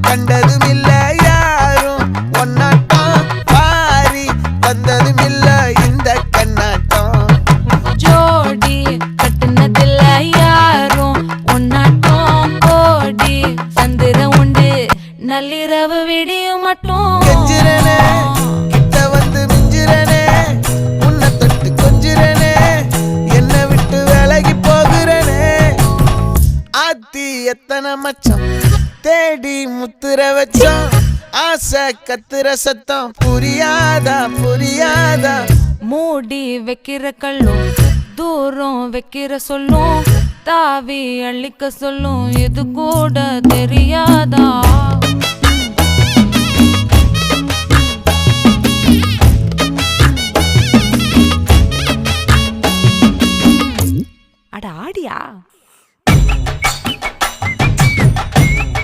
கண்டதும் இல்ல யாரும் ஒன்னாட்டம் பாரி வந்ததும் இல்ல இந்த கண்ணாட்டம் ஜோடி கட்டுனதில்ல யாரும் ஒன்னாட்டம் கோடி சந்திர உண்டு நள்ளிரவு விடியும் மட்டும் கெஞ்சிரனே கிட்ட வந்து மிஞ்சிரனே உன்னை தொட்டு கொஞ்சிரனே என்னை விட்டு விலகி போகிறனே ஆத்தி எத்தனை மச்சம் தேடி முத்துற வச்சோம் ஆசை கத்துற சத்தம் புரியாதா புரியாதா மூடி வைக்கிற கல்லும் தூரம் வைக்கிற சொல்லும் தாவி அள்ளிக்க சொல்லும் இது கூட தெரியா